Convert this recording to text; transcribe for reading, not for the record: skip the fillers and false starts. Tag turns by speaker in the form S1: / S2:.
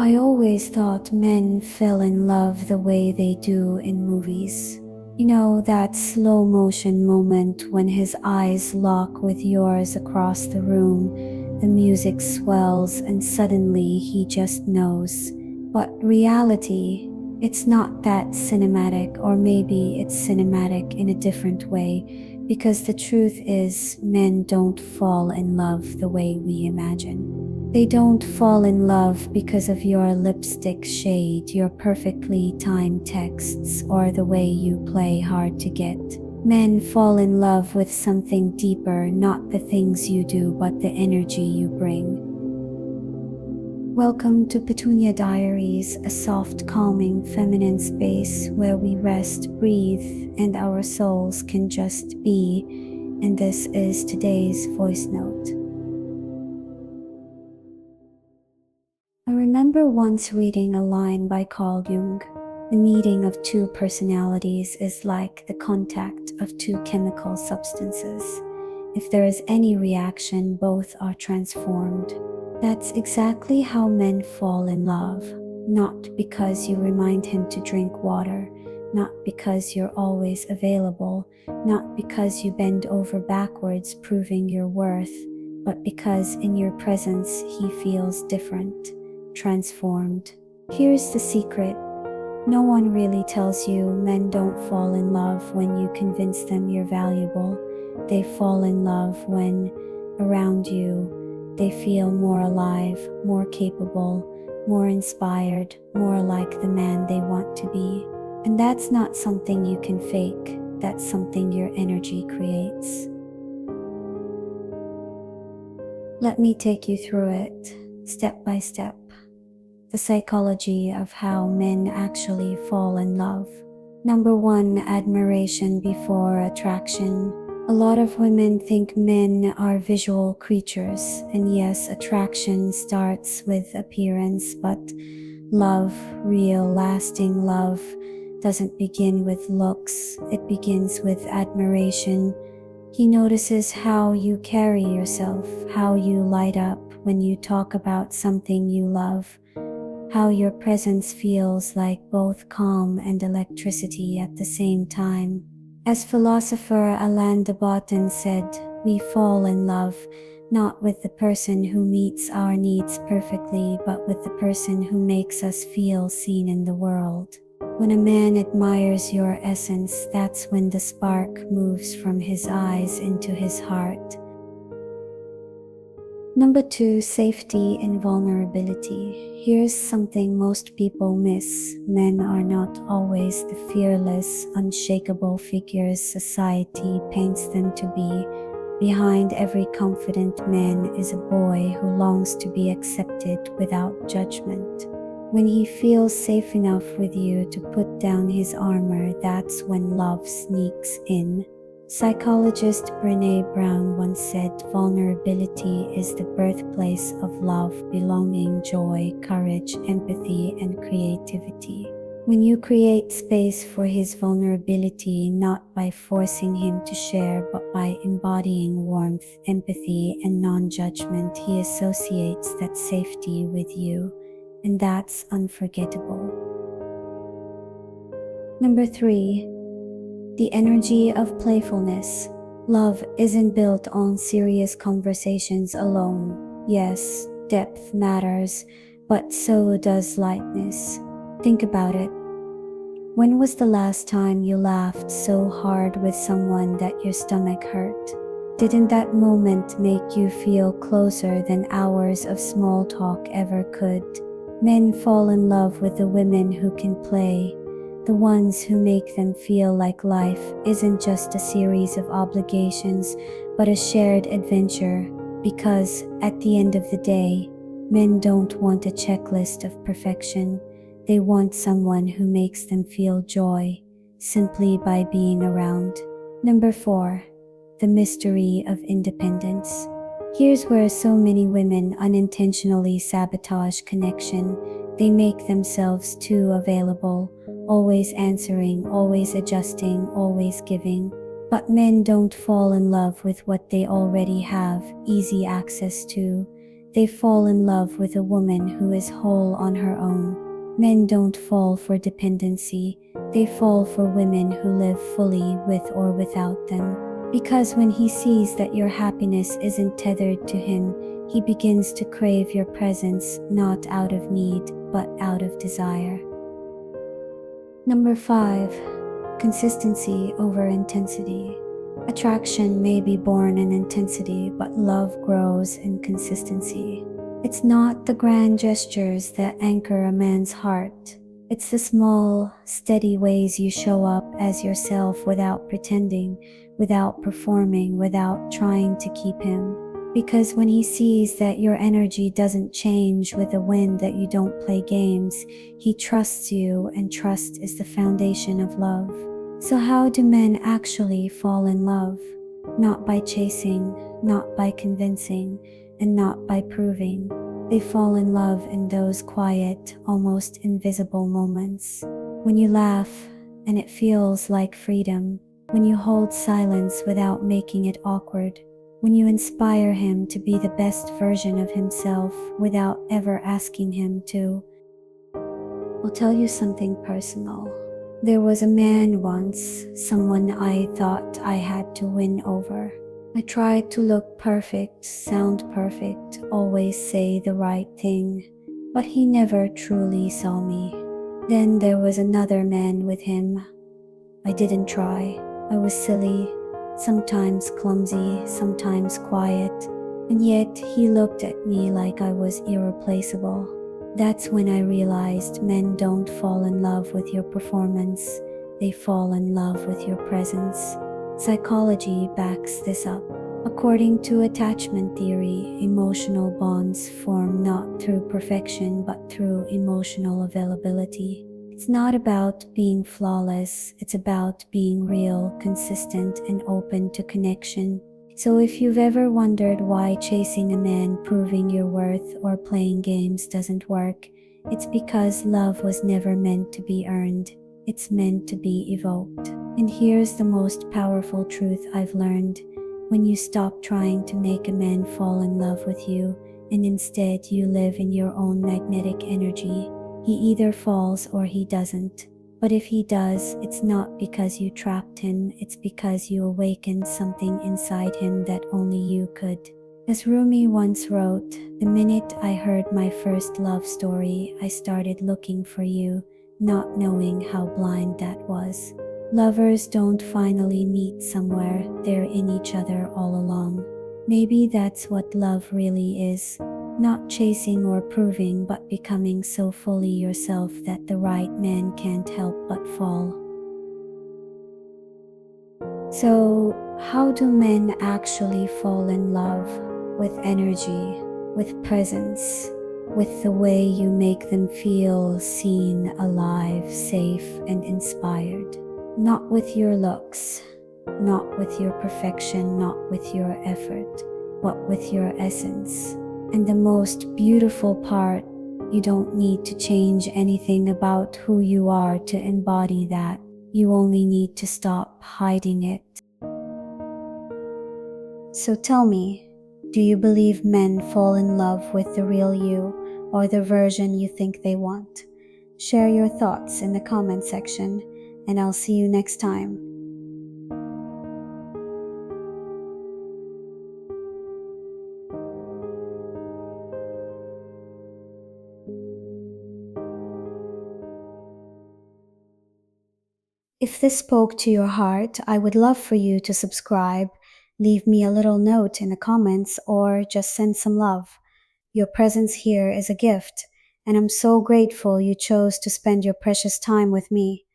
S1: I always thought men fell in love the way they do in movies. You know, that slow motion moment when his eyes lock with yours across the room, the music swells and suddenly he just knows. But reality, it's not that cinematic, or maybe it's cinematic in a different way, because the truth is men don't fall in love the way we imagine. They don't fall in love because of your lipstick shade, your perfectly timed texts, or the way you play hard to get. Men fall in love with something deeper, not the things you do, but the energy you bring. Welcome to Petunia Diaries, a soft, calming, feminine space where we rest, breathe, and our souls can just be. And this is today's voice note. I remember once reading a line by Carl Jung. The meeting of two personalities is like the contact of two chemical substances. If there is any reaction, both are transformed. That's exactly how men fall in love. Not because you remind him to drink water, not because you're always available, not because you bend over backwards proving your worth, but because in your presence he feels different. Transformed. Here's the secret. No one really tells you men don't fall in love when you convince them you're valuable. They fall in love when, around you, they feel more alive, more capable, more inspired, more like the man they want to be. And that's not something you can fake. That's something your energy creates. Let me take you through it, step by step. The psychology of how men actually fall in love. Number 1, admiration before attraction. A lot of women think men are visual creatures, and yes, attraction starts with appearance, but love, real, lasting love, doesn't begin with looks. It begins with admiration. He notices how you carry yourself, how you light up when you talk about something you love, how your presence feels like both calm and electricity at the same time. As philosopher Alain de Botton said, we fall in love not with the person who meets our needs perfectly, but with the person who makes us feel seen in the world. When a man admires your essence, that's when the spark moves from his eyes into his heart. Number 2, safety and vulnerability. Here's something most people miss. Men are not always the fearless, unshakable figures society paints them to be. Behind every confident man is a boy who longs to be accepted without judgment. When he feels safe enough with you to put down his armor, that's when love sneaks in. Psychologist Brené Brown once said, vulnerability is the birthplace of love, belonging, joy, courage, empathy, and creativity. When you create space for his vulnerability, not by forcing him to share, but by embodying warmth, empathy, and non-judgment, he associates that safety with you, and that's unforgettable. Number 3, the energy of playfulness. Love isn't built on serious conversations alone. Yes, depth matters, but so does lightness. Think about it. When was the last time you laughed so hard with someone that your stomach hurt? Didn't that moment make you feel closer than hours of small talk ever could? Men fall in love with the women who can play, the ones who make them feel like life isn't just a series of obligations, but a shared adventure. Because at the end of the day, men don't want a checklist of perfection. They want someone who makes them feel joy simply by being around. Number 4, the mystery of independence. Here's where so many women unintentionally sabotage connection. They make themselves too available, always answering, always adjusting, always giving. But men don't fall in love with what they already have easy access to. They fall in love with a woman who is whole on her own. Men don't fall for dependency, they fall for women who live fully with or without them. Because when he sees that your happiness isn't tethered to him, he begins to crave your presence not out of need, but out of desire. Number 5. Consistency over intensity. Attraction may be born in intensity, but love grows in consistency. It's not the grand gestures that anchor a man's heart. It's the small, steady ways you show up as yourself without pretending, without performing, without trying to keep him. Because when he sees that your energy doesn't change with the wind, that you don't play games, he trusts you, and trust is the foundation of love. So how do men actually fall in love? Not by chasing, not by convincing, and not by proving. They fall in love in those quiet, almost invisible moments. When you laugh and it feels like freedom. When you hold silence without making it awkward. When you inspire him to be the best version of himself without ever asking him to. I'll tell you something personal. There was a man once, someone I thought I had to win over. I tried to look perfect, sound perfect, always say the right thing, but he never truly saw me. Then there was another man with him. I didn't try. I was silly, sometimes clumsy, sometimes quiet, and yet he looked at me like I was irreplaceable. That's when I realized men don't fall in love with your performance, they fall in love with your presence. Psychology backs this up. According to attachment theory, emotional bonds form not through perfection but through emotional availability. It's not about being flawless, it's about being real, consistent, and open to connection. So if you've ever wondered why chasing a man, proving your worth, or playing games doesn't work, it's because love was never meant to be earned. It's meant to be evoked. And here's the most powerful truth I've learned. When you stop trying to make a man fall in love with you, and instead you live in your own magnetic energy, he either falls or he doesn't. But if he does, it's not because you trapped him, it's because you awakened something inside him that only you could. As Rumi once wrote, "The minute I heard my first love story, I started looking for you, not knowing how blind that was." Lovers don't finally meet somewhere, they're in each other all along. Maybe that's what love really is. Not chasing or proving, but becoming so fully yourself that the right man can't help but fall. So, how do men actually fall in love? With energy, with presence, with the way you make them feel seen, alive, safe, and inspired. Not with your looks, not with your perfection, not with your effort, but with your essence. And the most beautiful part, you don't need to change anything about who you are to embody that. You only need to stop hiding it. So tell me, do you believe men fall in love with the real you or the version you think they want? Share your thoughts in the comment section, and I'll see you next time. If this spoke to your heart, I would love for you to subscribe, leave me a little note in the comments, or just send some love. Your presence here is a gift, and I'm so grateful you chose to spend your precious time with me.